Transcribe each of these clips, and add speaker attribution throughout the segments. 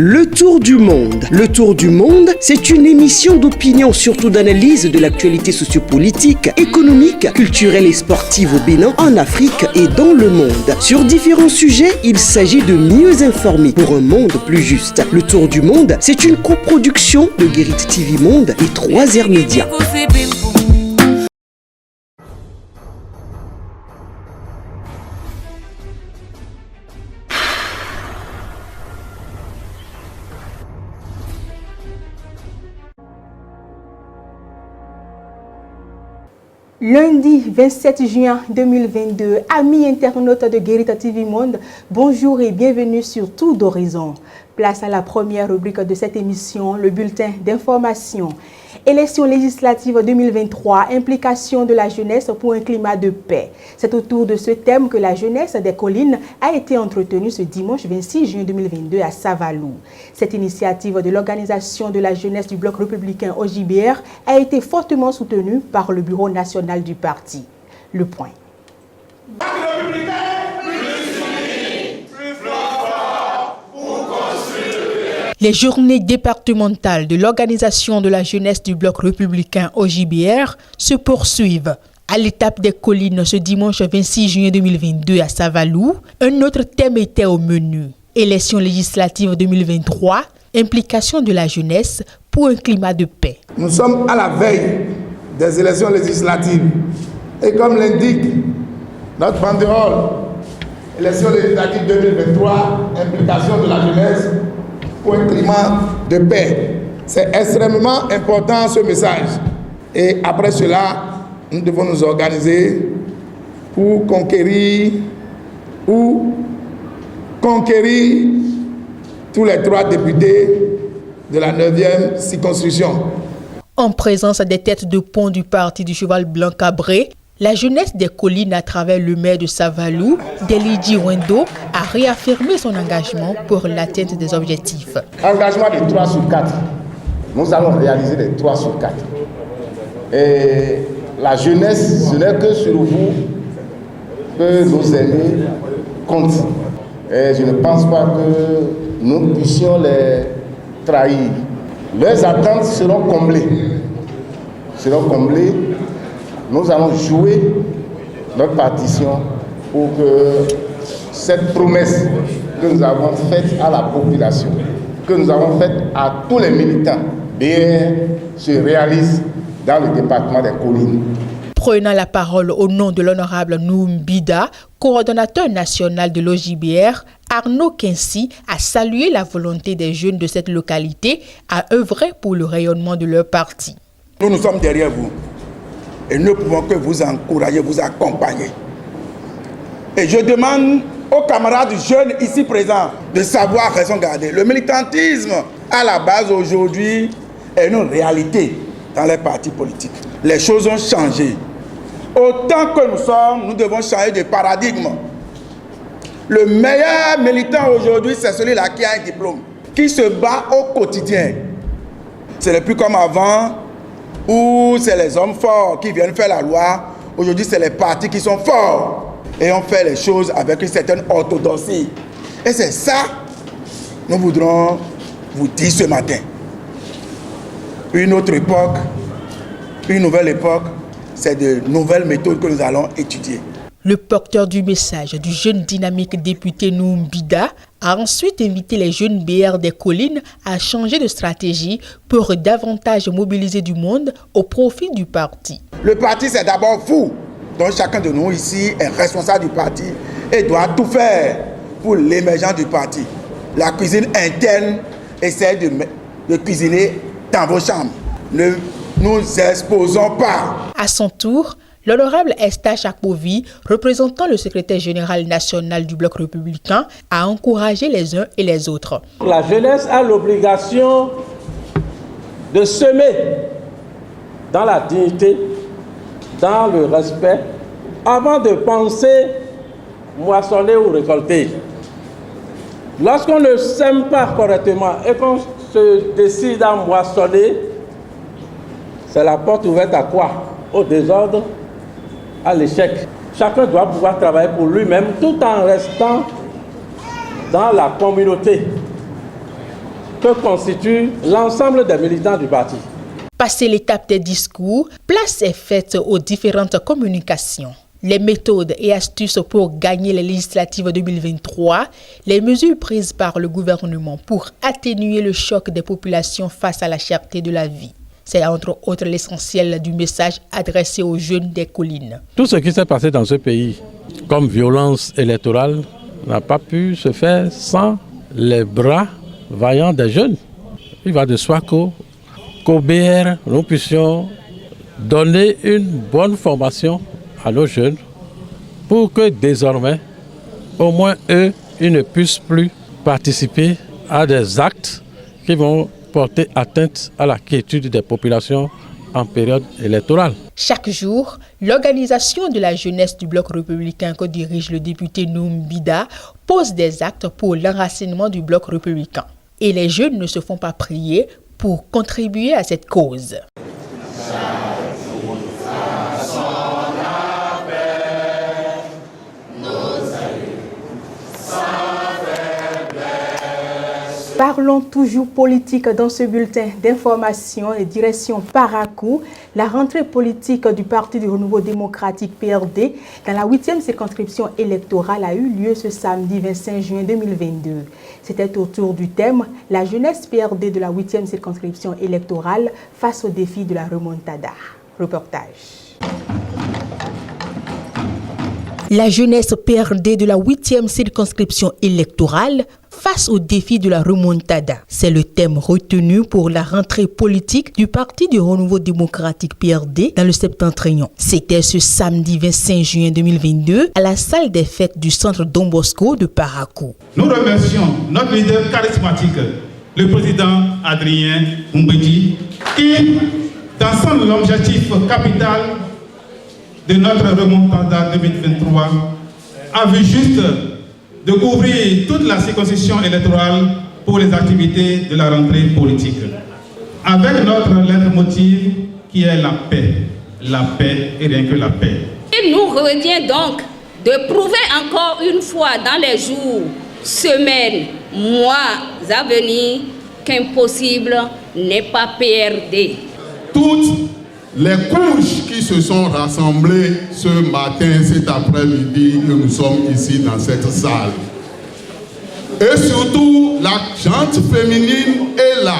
Speaker 1: Le Tour du Monde. Le Tour du Monde, c'est une émission d'opinion, surtout d'analyse de l'actualité sociopolitique, économique, culturelle et sportive au Bénin, en Afrique et dans le monde. Sur différents sujets, il s'agit de mieux informer pour un monde plus juste. Le Tour du Monde, c'est une coproduction de Guérit TV Monde et 3R Média.
Speaker 2: Lundi 27 juin 2022, amis internautes de Guérit TV Monde, bonjour et bienvenue sur Tour d'Horizon. Place à la première rubrique de cette émission, le bulletin d'information. Élections législatives 2023, implication de la jeunesse pour un climat de paix. C'est autour de ce thème que la jeunesse des collines a été entretenue ce dimanche 26 juin 2022 à Savalou. Cette initiative de l'organisation de la jeunesse du bloc républicain OJBR a été fortement soutenue par le bureau national du parti. Le point. Les journées départementales de l'organisation de la jeunesse du bloc républicain OJBR se poursuivent. À l'étape des collines ce dimanche 26 juin 2022 à Savalou, un autre thème était au menu. Élections législatives 2023, implication de la jeunesse pour un climat de paix.
Speaker 3: Nous sommes à la veille des élections législatives et comme l'indique notre banderole, élections législatives 2023, implication de la jeunesse pour un climat de paix. C'est extrêmement important ce message. Et après cela, nous devons nous organiser pour conquérir tous les 3 députés de la 9e circonscription.
Speaker 2: En présence des têtes de pont du parti du Cheval Blanc Cabré, la jeunesse des collines à travers le maire de Savalou, Delidji Wendo, a réaffirmé son engagement pour l'atteinte des objectifs.
Speaker 3: Engagement de 3 sur 4. Nous allons réaliser les 3 sur 4. Et la jeunesse, ce n'est que sur vous que nos aînés comptent. Et je ne pense pas que nous puissions les trahir. Leurs attentes seront comblées. Nous allons jouer notre partition pour que cette promesse que nous avons faite à la population, que nous avons faite à tous les militants, se réalise dans le département des collines.
Speaker 2: Prenant la parole au nom de l'honorable Noum Bida, coordonnateur national de l'OJBR, Arnaud Kinsi a salué la volonté des jeunes de cette localité à œuvrer pour le rayonnement de leur parti.
Speaker 3: Nous sommes derrière vous. Et nous ne pouvons que vous encourager, vous accompagner. Et je demande aux camarades jeunes ici présents de savoir raison garder. Le militantisme, à la base aujourd'hui, est une réalité dans les partis politiques. Les choses ont changé. Autant que nous sommes, nous devons changer de paradigme. Le meilleur militant aujourd'hui, c'est celui-là qui a un diplôme, qui se bat au quotidien. Ce n'est plus comme avant, où c'est les hommes forts qui viennent faire la loi. Aujourd'hui, c'est les partis qui sont forts. Et on fait les choses avec une certaine orthodoxie. Et c'est ça que nous voudrons vous dire ce matin. Une autre époque, une nouvelle époque, c'est de nouvelles méthodes que nous allons étudier.
Speaker 2: Le porteur du message du jeune dynamique député Noum Bida a ensuite invité les jeunes BR des collines à changer de stratégie pour davantage mobiliser du monde au profit du parti.
Speaker 3: Le parti, c'est d'abord vous. Donc chacun de nous ici est responsable du parti et doit tout faire pour l'émergence du parti. La cuisine interne essaie de cuisiner dans vos chambres. Ne nous exposons pas.
Speaker 2: À son tour, l'honorable Eustache Akpovi, représentant le secrétaire général national du bloc républicain, a encouragé les uns et les autres.
Speaker 4: La jeunesse a l'obligation de semer dans la dignité, dans le respect, avant de penser moissonner ou récolter. Lorsqu'on ne sème pas correctement et qu'on se décide à moissonner, c'est la porte ouverte à quoi? Au désordre, à l'échec. Chacun doit pouvoir travailler pour lui-même tout en restant dans la communauté. que constitue l'ensemble des militants du parti.
Speaker 5: Passé l'étape des discours, place est faite aux différentes communications. Les méthodes et astuces pour gagner les législatives 2023, les mesures prises par le gouvernement pour atténuer le choc des populations face à la cherté de la vie. C'est entre autres l'essentiel du message adressé aux jeunes des collines.
Speaker 4: Tout ce qui s'est passé dans ce pays, comme violence électorale, n'a pas pu se faire sans les bras vaillants des jeunes. Il va de soi qu'au BR, nous puissions donner une bonne formation à nos jeunes pour que désormais, au moins eux, ils ne puissent plus participer à des actes qui vont porter atteinte à la quiétude des populations en période électorale.
Speaker 5: Chaque jour, l'organisation de la jeunesse du bloc républicain que dirige le député Noum Bida pose des actes pour l'enracinement du bloc républicain. Et les jeunes ne se font pas prier pour contribuer à cette cause.
Speaker 2: Parlons toujours politique dans ce bulletin d'information et direction Parakou. La rentrée politique du Parti du Renouveau démocratique PRD dans la 8e circonscription électorale a eu lieu ce samedi 25 juin 2022. C'était autour du thème « La jeunesse PRD de la 8e circonscription électorale face au défi de la remontada ». Reportage.
Speaker 5: La jeunesse PRD de la 8e circonscription électorale face au défi de la remontada. C'est le thème retenu pour la rentrée politique du Parti du Renouveau démocratique PRD dans le septentrion. C'était ce samedi 25 juin 2022 à la salle des fêtes du centre Don Bosco de Parakou.
Speaker 6: Nous remercions notre leader charismatique, le président Adrien Mbedi, qui, dans son objectif capital de notre remontada 2023, a vu juste de couvrir toute la circonscription électorale pour les activités de la rentrée politique. Avec notre lettre motive qui est la paix et rien que la paix.
Speaker 7: Il nous revient donc de prouver encore une fois dans les jours, semaines, mois à venir qu'impossible n'est pas PRD.
Speaker 8: Toutes les couches qui se sont rassemblées ce matin, cet après-midi, que nous sommes ici dans cette salle. Et surtout, la gente féminine et la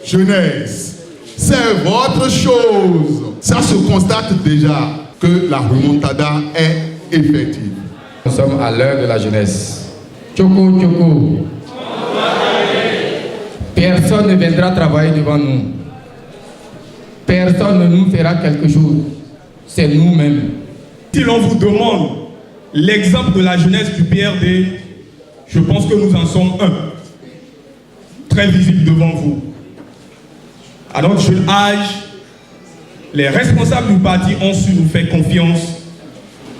Speaker 8: jeunesse. C'est votre chose. Ça se constate déjà que la remontada est effective.
Speaker 9: Nous sommes à l'heure de la jeunesse. Tchoko, tchoko. Personne ne viendra travailler devant nous. Personne ne nous fera quelque chose. C'est nous-mêmes.
Speaker 6: Si l'on vous demande l'exemple de la jeunesse du PRD, je pense que nous en sommes un. Très visible devant vous. À notre jeune âge, les responsables du parti ont su nous faire confiance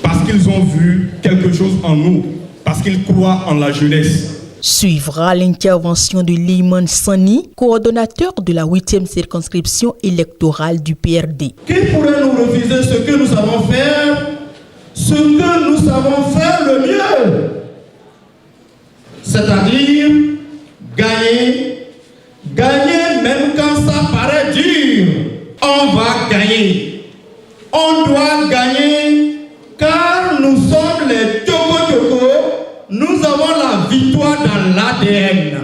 Speaker 6: parce qu'ils ont vu quelque chose en nous, parce qu'ils croient en la jeunesse.
Speaker 5: Suivra l'intervention de Limon Sani, coordonnateur de la 8e circonscription électorale du PRD.
Speaker 6: Qui pourrait nous refuser ce que nous savons faire, ce que nous savons faire le mieux? C'est-à-dire gagner, gagner même quand ça paraît dur. On va gagner. On doit gagner car nous sommes les Tchoko-Tchoko. Nous avons la victoire dans l'ADN.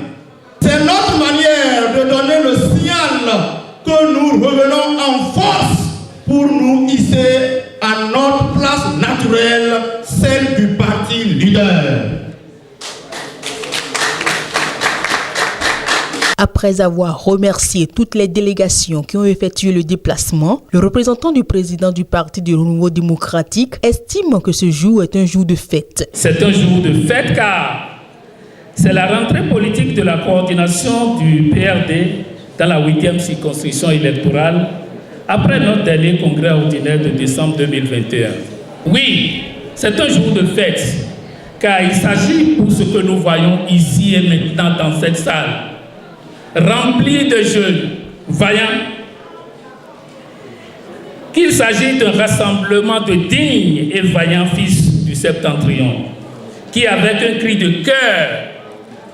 Speaker 6: C'est notre manière de donner le signal que nous revenons en force pour nous hisser à notre place naturelle, celle du parti leader.
Speaker 5: Après avoir remercié toutes les délégations qui ont effectué le déplacement, le représentant du président du Parti du Renouveau démocratique estime que ce jour est un jour de fête.
Speaker 10: C'est un jour de fête car c'est la rentrée politique de la coordination du PRD dans la 8e circonscription électorale après notre dernier congrès ordinaire de décembre 2021. Oui, c'est un jour de fête car il s'agit pour ce que nous voyons ici et maintenant dans cette salle rempli de jeunes vaillants, qu'il s'agit d'un rassemblement de dignes et vaillants fils du septentrion, qui avec un cri de cœur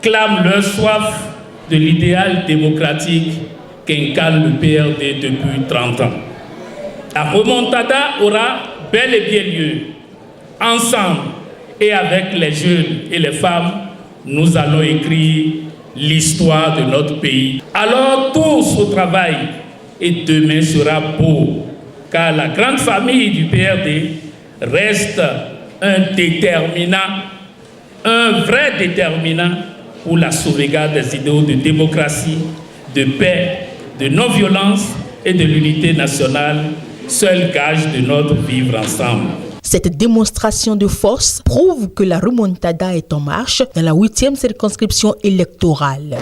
Speaker 10: clament leur soif de l'idéal démocratique qu'incarne le PRD depuis 30 ans. La remontada aura bel et bien lieu. Ensemble et avec les jeunes et les femmes, nous allons écrire l'histoire de notre pays. Alors tous au travail et demain sera beau, car la grande famille du PRD reste un déterminant, un vrai déterminant pour la sauvegarde des idéaux de démocratie, de paix, de non-violence et de l'unité nationale, seul gage de notre vivre ensemble.
Speaker 5: Cette démonstration de force prouve que la remontada est en marche dans la 8e circonscription électorale.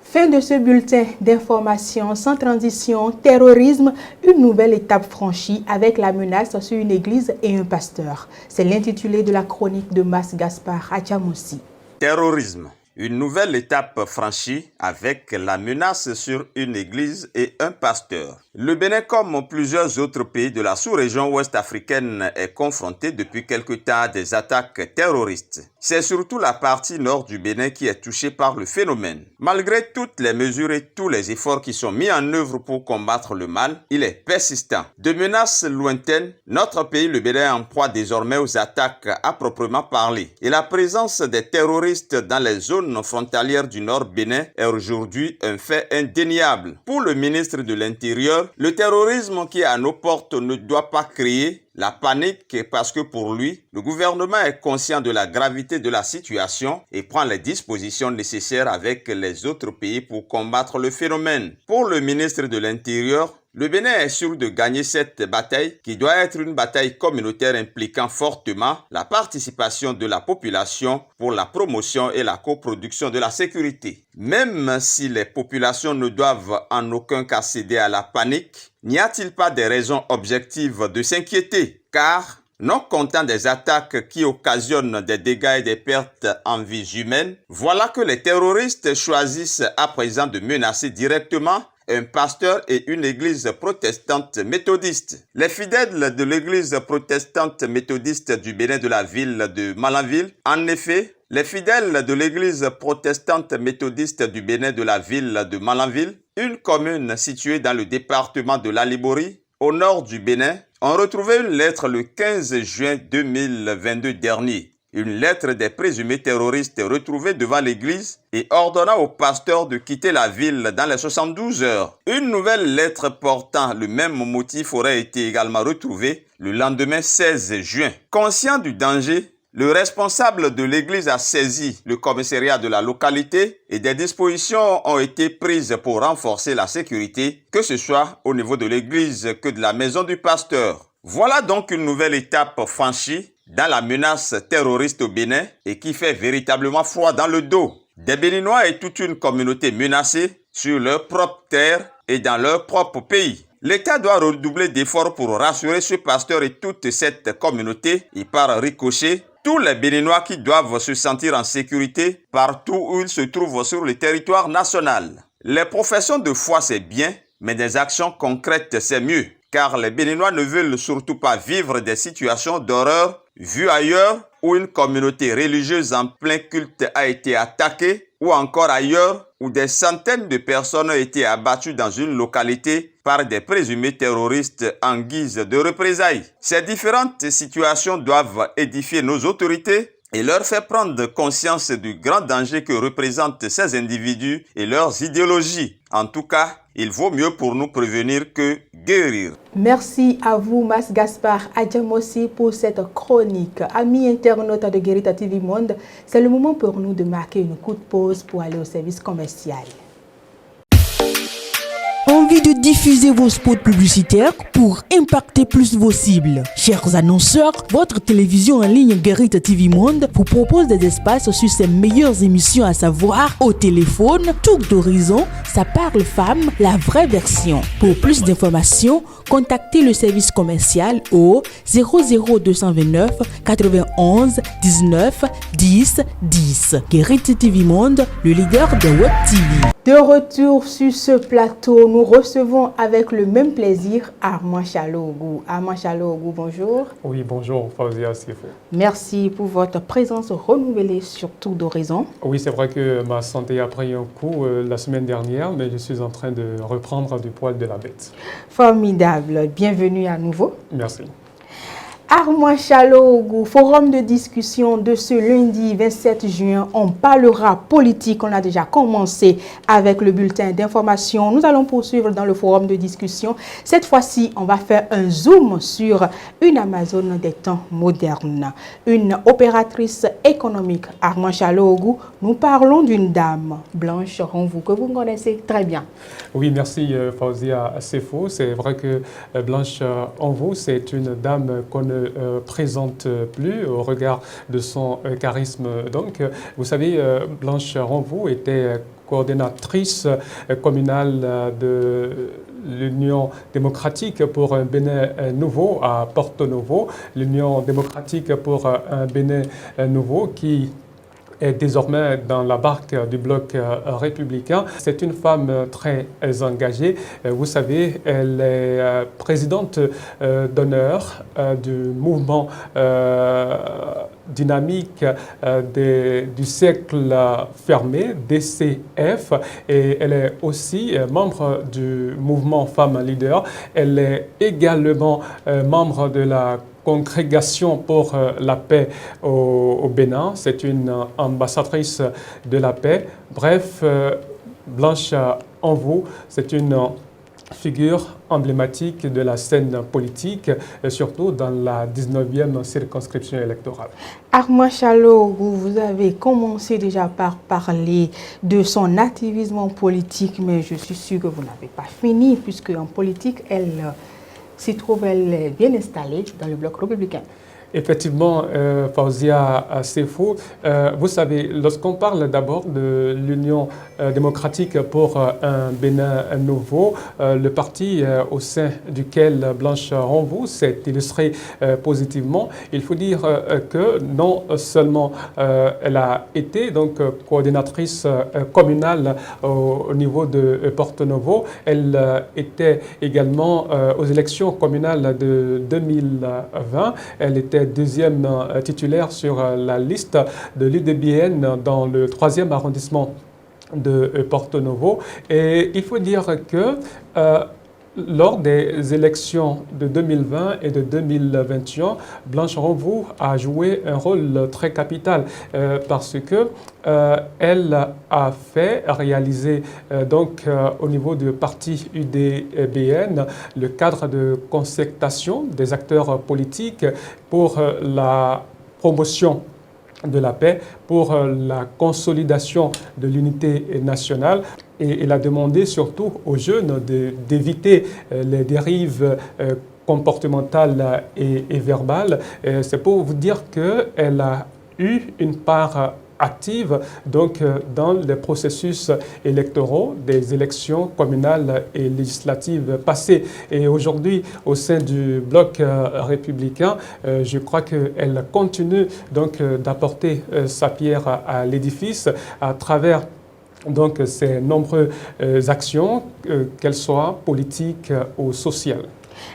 Speaker 2: Fin de ce bulletin d'information sans transition, terrorisme, une nouvelle étape franchie avec la menace sur une église et un pasteur. C'est l'intitulé de la chronique de Mas Gaspard Adjamoussi.
Speaker 11: Terrorisme. Une nouvelle étape franchie avec la menace sur une église et un pasteur. Le Bénin, comme plusieurs autres pays de la sous-région ouest-africaine, est confronté depuis quelque temps à des attaques terroristes. C'est surtout la partie nord du Bénin qui est touchée par le phénomène. Malgré toutes les mesures et tous les efforts qui sont mis en œuvre pour combattre le mal, il est persistant. De menaces lointaines, notre pays, le Bénin, est en proie désormais aux attaques à proprement parler. Et la présence des terroristes dans les zones frontalières du Nord Bénin est aujourd'hui un fait indéniable. Pour le ministre de l'Intérieur, le terrorisme qui est à nos portes ne doit pas créer la panique parce que pour lui, le gouvernement est conscient de la gravité de la situation et prend les dispositions nécessaires avec les autres pays pour combattre le phénomène. Pour le ministre de l'Intérieur, le Bénin est sûr de gagner cette bataille qui doit être une bataille communautaire impliquant fortement la participation de la population pour la promotion et la coproduction de la sécurité. Même si les populations ne doivent en aucun cas céder à la panique, n'y a-t-il pas des raisons objectives de s'inquiéter? Car, non content des attaques qui occasionnent des dégâts et des pertes en vies humaines, voilà que les terroristes choisissent à présent de menacer directement un pasteur et une église protestante méthodiste. Les fidèles de l'église protestante méthodiste du Bénin de la ville de Malanville, en effet, les fidèles de l'église protestante méthodiste du Bénin de la ville de Malanville, une commune située dans le département de l'Alibori, au nord du Bénin, ont retrouvé une lettre le 15 juin 2022 dernier. Une lettre des présumés terroristes retrouvée devant l'église et ordonnant au pasteur de quitter la ville dans les 72 heures. Une nouvelle lettre portant le même motif aurait été également retrouvée le lendemain 16 juin. Conscient du danger, le responsable de l'église a saisi le commissariat de la localité et des dispositions ont été prises pour renforcer la sécurité, que ce soit au niveau de l'église que de la maison du pasteur. Voilà donc une nouvelle étape franchie dans la menace terroriste au Bénin et qui fait véritablement froid dans le dos. Des Béninois et toute une communauté menacée sur leur propre terre et dans leur propre pays. L'État doit redoubler d'efforts pour rassurer ce pasteur et toute cette communauté et par ricochet, tous les Béninois qui doivent se sentir en sécurité partout où ils se trouvent sur le territoire national. Les professions de foi c'est bien, mais des actions concrètes c'est mieux. Car les Béninois ne veulent surtout pas vivre des situations d'horreur vues ailleurs où une communauté religieuse en plein culte a été attaquée ou encore ailleurs où des centaines de personnes ont été abattues dans une localité par des présumés terroristes en guise de représailles. Ces différentes situations doivent édifier nos autorités et leur faire prendre conscience du grand danger que représentent ces individus et leurs idéologies. En tout cas, il vaut mieux pour nous prévenir que guérir.
Speaker 2: Merci à vous, Mas Gaspard Adjamoussi, pour cette chronique. Amis internautes de Guérita TV Monde, c'est le moment pour nous de marquer une courte pause pour aller au service commercial.
Speaker 12: Envie de diffuser vos spots publicitaires pour impacter plus vos cibles? Chers annonceurs, votre télévision en ligne Guérita TV Monde vous propose des espaces sur ses meilleures émissions, à savoir au téléphone, Tour d'Horizon, Ça parle femme, la vraie version. Pour plus d'informations, contactez le service commercial au 00229 91 19 10 10. Guérita TV Monde, le leader de Web TV.
Speaker 2: De retour sur ce plateau, nous recevons avec le même plaisir Armand Chaloogou. Armand Chaloogou, bonjour.
Speaker 13: Oui, bonjour, Fauzia Sefo.
Speaker 2: Merci pour votre présence renouvelée sur Tour d'Horizon.
Speaker 13: Oui, c'est vrai que ma santé a pris un coup la semaine dernière, mais je suis en train de reprendre du poil de la bête.
Speaker 2: Formidable. Bienvenue à nouveau.
Speaker 13: Merci.
Speaker 2: Armand Chaloogou, forum de discussion de ce lundi 27 juin. On parlera politique. On a déjà commencé avec le bulletin d'information. Nous allons poursuivre dans le forum de discussion. Cette fois-ci, on va faire un zoom sur une Amazone des temps modernes. Une opératrice économique, Armand Chaloogou. Nous parlons d'une dame, Blanche Ronvaux, que vous connaissez très bien.
Speaker 13: Oui, merci Fauzia Sefo. C'est vrai que Blanche Ronvaux, c'est une dame qu'on ne présente plus au regard de son charisme. Donc, vous savez, Blanche Ronvaux était coordonnatrice communale de l'Union démocratique pour un Bénin nouveau à Porto Novo, l'Union démocratique pour un Bénin nouveau qui est désormais dans la barque du bloc républicain. C'est une femme très engagée. Vous savez, elle est présidente d'honneur du mouvement dynamique du cercle fermé, DCF, et elle est aussi membre du mouvement Femmes Leaders. Elle est également membre de la Congrégation pour la paix au Bénin. C'est une ambassadrice de la paix. Bref, Blanche Ronvaux, c'est une figure emblématique de la scène politique, surtout dans la 19e circonscription électorale.
Speaker 2: Armand Chaloogou, vous avez commencé déjà par parler de son activisme politique, mais je suis sûre que vous n'avez pas fini, puisque en politique, elle s'y trouve, elle est bien installée dans le bloc républicain.
Speaker 13: Effectivement, Fauzia Sefo, vous savez, lorsqu'on parle d'abord de l'Union démocratique pour un Bénin nouveau, le parti au sein duquel Blanche Ronvaux s'est illustrée positivement, il faut dire que non seulement elle a été donc coordinatrice communale au niveau de Porto Novo, elle était également aux élections communales de 2020, elle était deuxième titulaire sur la liste de l'UDBN dans le 3e arrondissement de Porto Novo. Et il faut dire que lors des élections de 2020 et de 2021, Blanche Ronvaux a joué un rôle très capital parce que elle a fait réaliser au niveau du parti UDBN le cadre de concertation des acteurs politiques pour la promotion de la paix, pour la consolidation de l'unité nationale. Et elle a demandé surtout aux jeunes d'éviter les dérives comportementales et verbales. C'est pour vous dire qu'elle a eu une part active dans les processus électoraux des élections communales et législatives passées. Et aujourd'hui, au sein du bloc républicain, je crois qu'elle continue d'apporter sa pierre à l'édifice à travers ces nombreuses actions, qu'elles soient politiques ou sociales.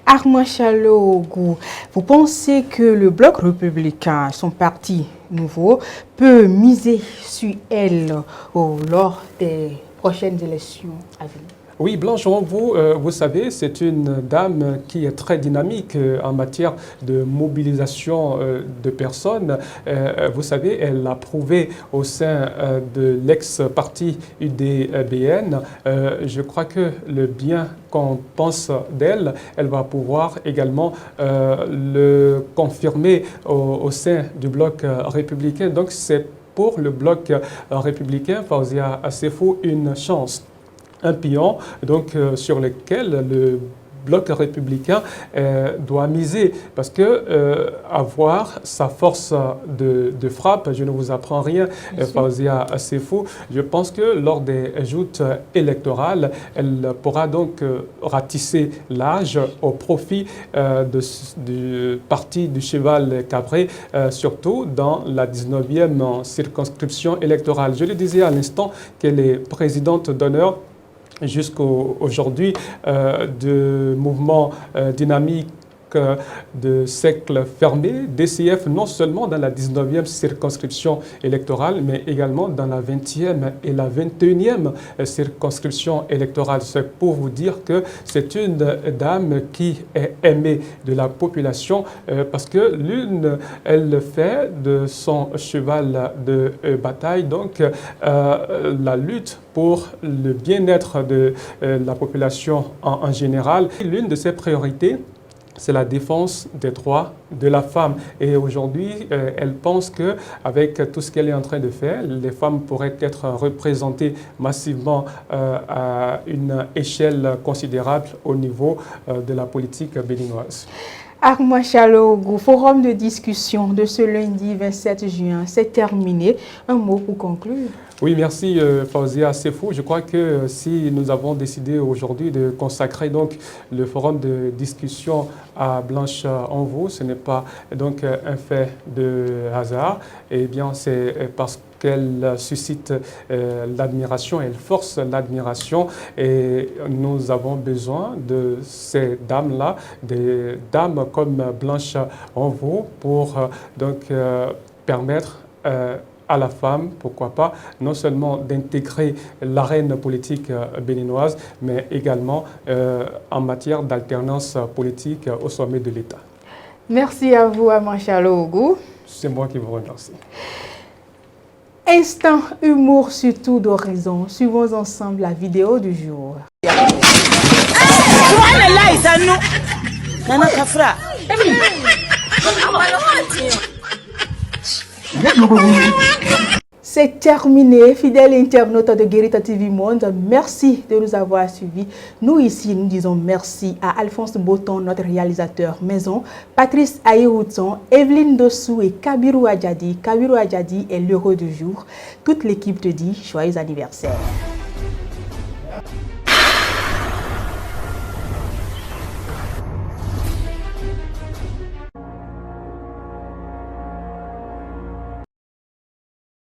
Speaker 2: Armand Chaloogou, vous pensez que le bloc républicain, son parti nouveau, peut miser sur elle lors des prochaines élections à venir?
Speaker 13: Oui, Blanche Ronvaux, vous savez, c'est une dame qui est très dynamique en matière de mobilisation de personnes. Vous savez, elle a prouvé au sein de l'ex-parti UDBN. Je crois que le bien qu'on pense d'elle, elle va pouvoir également le confirmer au sein du bloc républicain. Donc, c'est pour le bloc républicain, Fauzia Sefo, une chance. Un pion sur lequel le bloc républicain doit miser parce que avoir sa force de frappe, je ne vous apprends rien, Fauzia Sefo, je pense que lors des joutes électorales, elle pourra ratisser l'âge au profit du parti du cheval cabré, surtout dans la 19e circonscription électorale. Je le disais à l'instant qu'elle est présidente d'honneur jusqu'aujourd'hui de mouvements dynamiques de cercles fermés, DCF non seulement dans la 19e circonscription électorale, mais également dans la 20e et la 21e circonscription électorale. C'est pour vous dire que c'est une dame qui est aimée de la population parce que l'une, elle fait de son cheval de bataille, donc la lutte pour le bien-être de la population en général. L'une de ses priorités, c'est la défense des droits de la femme. Et aujourd'hui, elle pense qu'avec tout ce qu'elle est en train de faire, les femmes pourraient être représentées massivement à une échelle considérable au niveau de la politique béninoise.
Speaker 2: Armand Chalogo, forum de discussion de ce lundi 27 juin, c'est terminé. Un mot pour conclure.
Speaker 13: Oui, merci Fauzia Sefou. Je crois que si nous avons décidé aujourd'hui de consacrer donc le forum de discussion à Blanche Envaux, ce n'est pas donc un fait de hasard. Eh bien, c'est parce qu'elle suscite l'admiration, elle force l'admiration et nous avons besoin de ces dames-là, des dames comme Blanche Envaux pour donc permettre à la femme, pourquoi pas, non seulement d'intégrer l'arène politique béninoise, mais également en matière d'alternance politique au sommet de l'État.
Speaker 2: Merci à vous, Armand Chalogo.
Speaker 13: C'est moi qui vous remercie.
Speaker 2: Instant humour sur tout d'horizon. Suivons ensemble la vidéo du jour. C'est terminé, fidèles internautes de Guérita TV Monde. Merci de nous avoir suivis. Nous ici, nous disons merci à Alphonse Boton, notre réalisateur maison, Patrice Aïrouton, Evelyne Dossou et Kabirou Adjadi. Kabirou Adjadi est l'heureux du jour. Toute l'équipe te dit joyeux anniversaire.